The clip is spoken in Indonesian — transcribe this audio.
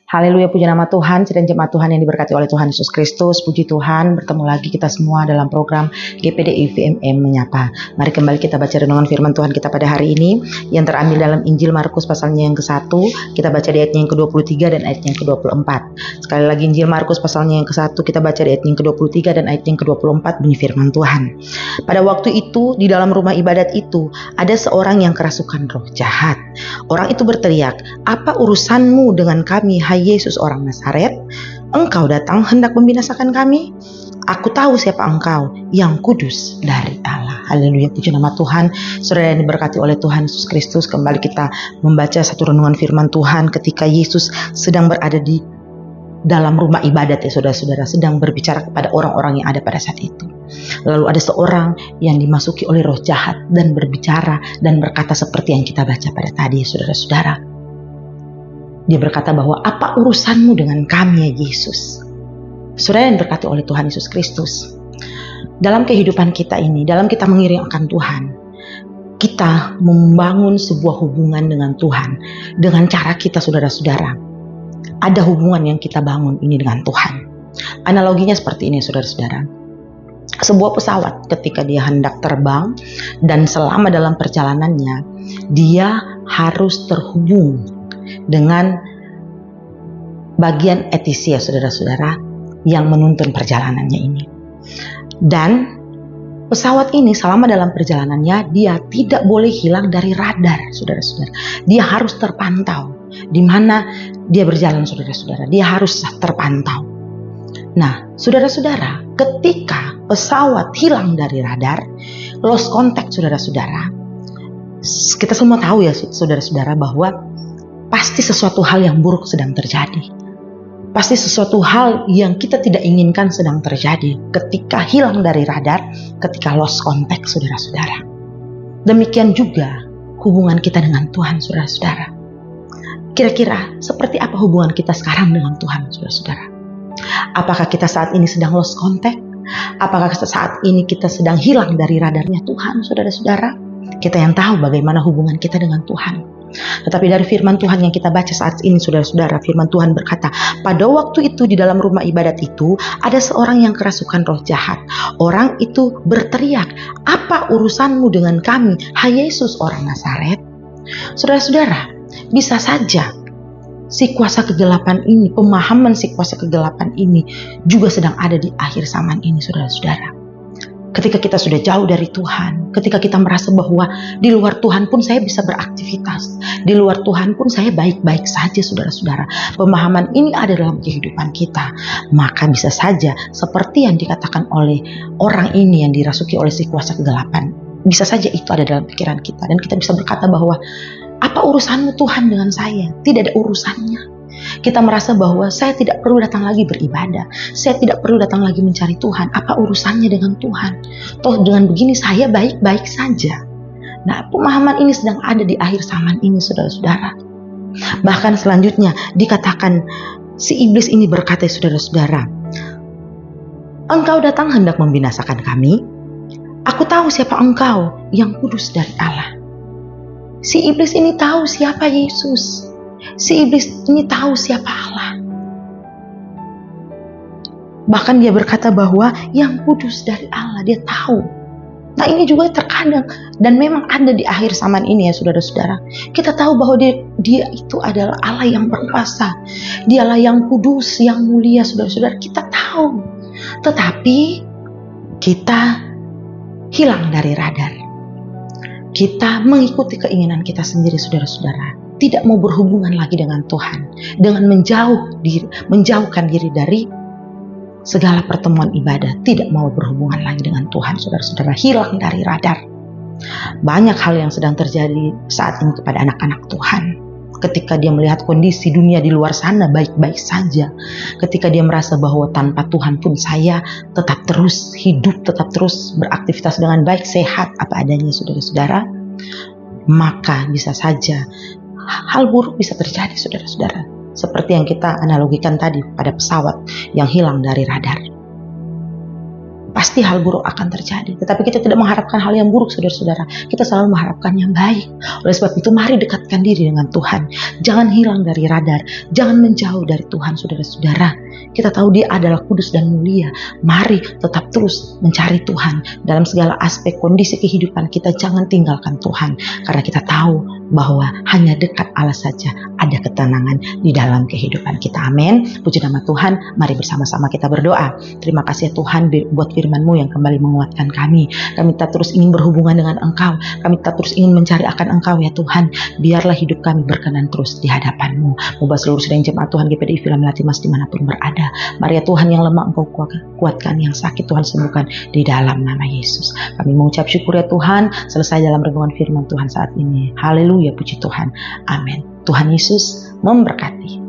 Haleluya, puji nama Tuhan, sidang jemaat Tuhan yang diberkati oleh Tuhan Yesus Kristus. Puji Tuhan, bertemu lagi kita semua dalam program GPDI VMM Menyapa. Mari kembali kita baca renungan firman Tuhan kita pada hari ini yang terambil dalam Injil Markus pasalnya yang ke-1. Kita baca di ayatnya yang ke-23 dan ayatnya yang ke-24. Sekali lagi Injil Markus pasalnya yang ke-1, kita baca di ayatnya yang ke-23 dan ayatnya yang ke-24, bunyi firman Tuhan. Pada waktu itu, di dalam rumah ibadat itu, ada seorang yang kerasukan roh jahat. Orang itu berteriak, "Apa urusanmu dengan kami, hai Yesus orang Nazaret? Engkau datang hendak membinasakan kami? Aku tahu siapa engkau, yang kudus dari Allah." Haleluya, puji nama Tuhan. Saudara yang diberkati oleh Tuhan Yesus Kristus, kembali kita membaca satu renungan firman Tuhan ketika Yesus sedang berada di dalam rumah ibadat, ya saudara-saudara, sedang berbicara kepada orang-orang yang ada pada saat itu. Lalu ada seorang yang dimasuki oleh roh jahat dan berbicara dan berkata seperti yang kita baca pada tadi, saudara-saudara. Dia berkata bahwa apa urusanmu dengan kami, ya Yesus? Saudara yang berkati oleh Tuhan Yesus Kristus, dalam kehidupan kita ini, dalam kita mengiring akan Tuhan, kita membangun sebuah hubungan dengan Tuhan dengan cara kita, saudara-saudara. Ada hubungan yang kita bangun ini dengan Tuhan. Analoginya seperti ini, saudara-saudara. Sebuah pesawat ketika dia hendak terbang dan selama dalam perjalanannya, dia harus terhubung dengan bagian etis, ya saudara-saudara, yang menuntun perjalanannya ini. Dan pesawat ini selama dalam perjalanannya dia tidak boleh hilang dari radar, saudara-saudara. Dia harus terpantau di mana dia berjalan, saudara-saudara. Dia harus terpantau. Nah, saudara-saudara, ketika pesawat hilang dari radar, lost contact, saudara-saudara, kita semua tahu ya saudara-saudara bahwa pasti sesuatu hal yang buruk sedang terjadi. Pasti sesuatu hal yang kita tidak inginkan sedang terjadi ketika hilang dari radar, ketika lost contact, saudara-saudara. Demikian juga hubungan kita dengan Tuhan, saudara-saudara. Kira-kira seperti apa hubungan kita sekarang dengan Tuhan, saudara-saudara? Apakah kita saat ini sedang lost contact? Apakah saat ini kita sedang hilang dari radarnya Tuhan, saudara-saudara? Kita yang tahu bagaimana hubungan kita dengan Tuhan. Tetapi dari firman Tuhan yang kita baca saat ini, saudara-saudara, firman Tuhan berkata, pada waktu itu di dalam rumah ibadat itu ada seorang yang kerasukan roh jahat. Orang itu berteriak, "Apa urusanmu dengan kami, hai Yesus orang Nazaret?" Saudara-saudara, bisa saja si kuasa kegelapan ini, pemahaman si kuasa kegelapan ini juga sedang ada di akhir zaman ini, saudara-saudara. Ketika kita sudah jauh dari Tuhan, ketika kita merasa bahwa di luar Tuhan pun saya bisa beraktivitas, di luar Tuhan pun saya baik-baik saja, saudara-saudara. Pemahaman ini ada dalam kehidupan kita, maka bisa saja seperti yang dikatakan oleh orang ini yang dirasuki oleh si kuasa kegelapan, bisa saja itu ada dalam pikiran kita, dan kita bisa berkata bahwa apa urusanmu Tuhan dengan saya? Tidak ada urusannya. Kita merasa bahwa saya tidak perlu datang lagi beribadah, saya tidak perlu datang lagi mencari Tuhan. Apa urusannya dengan Tuhan? Toh dengan begini saya baik-baik saja. Nah, pemahaman ini sedang ada di akhir zaman ini, saudara-saudara. Bahkan selanjutnya dikatakan si iblis ini berkata, saudara-saudara, "Engkau datang hendak membinasakan kami? Aku tahu siapa engkau, yang kudus dari Allah." Si iblis ini tahu siapa Yesus. Si iblis ini tahu siapa Allah. Bahkan dia berkata bahwa yang kudus dari Allah, dia tahu. Nah, ini juga terkadang dan memang ada di akhir zaman ini, ya saudara-saudara. Kita tahu bahwa dia itu adalah Allah yang berkuasa. Dialah yang kudus, yang mulia, saudara-saudara. Kita tahu. Tetapi kita hilang dari radar. Kita mengikuti keinginan kita sendiri, saudara-saudara. Tidak mau berhubungan lagi dengan Tuhan, dengan menjauhkan diri dari segala pertemuan ibadah, tidak mau berhubungan lagi dengan Tuhan, saudara-saudara, hilang dari radar. Banyak hal yang sedang terjadi saat ini kepada anak-anak Tuhan. Ketika dia melihat kondisi dunia di luar sana baik-baik saja, ketika dia merasa bahwa tanpa Tuhan pun saya tetap terus hidup, tetap terus beraktivitas dengan baik, sehat apa adanya, saudara-saudara, maka bisa saja hal buruk bisa terjadi, saudara-saudara. Seperti yang kita analogikan tadi pada pesawat yang hilang dari radar. pasti hal buruk akan terjadi. Tetapi kita tidak mengharapkan hal yang buruk, saudara-saudara. Kita selalu mengharapkan yang baik. Oleh sebab itu, mari dekatkan diri dengan Tuhan. Jangan hilang dari radar. Jangan menjauh dari Tuhan, saudara-saudara. Kita tahu Dia adalah kudus dan mulia. Mari tetap terus mencari Tuhan. Dalam segala aspek kondisi kehidupan kita, jangan tinggalkan Tuhan. Karena kita tahu bahwa hanya dekat Allah saja ada ketenangan di dalam kehidupan kita. Amin. Puji nama Tuhan. Mari bersama-sama kita berdoa. Terima kasih ya Tuhan buat firman-Mu yang kembali menguatkan kami. Kami tetap terus ingin berhubungan dengan Engkau. Kami tetap terus ingin mencari akan Engkau ya Tuhan. Biarlah hidup kami berkenan terus di hadapan-Mu. Moga seluruh sedang jemaat Tuhan GPDI Villa Melati Mas dimanapun berada. Mari ya Tuhan, yang lemah Engkau kuatkan, yang sakit Tuhan sembuhkan di dalam nama Yesus. Kami mengucap syukur ya Tuhan. Selesai dalam renungan firman Tuhan saat ini. Haleluya, puji Tuhan. Amin. Tuhan Yesus memberkati.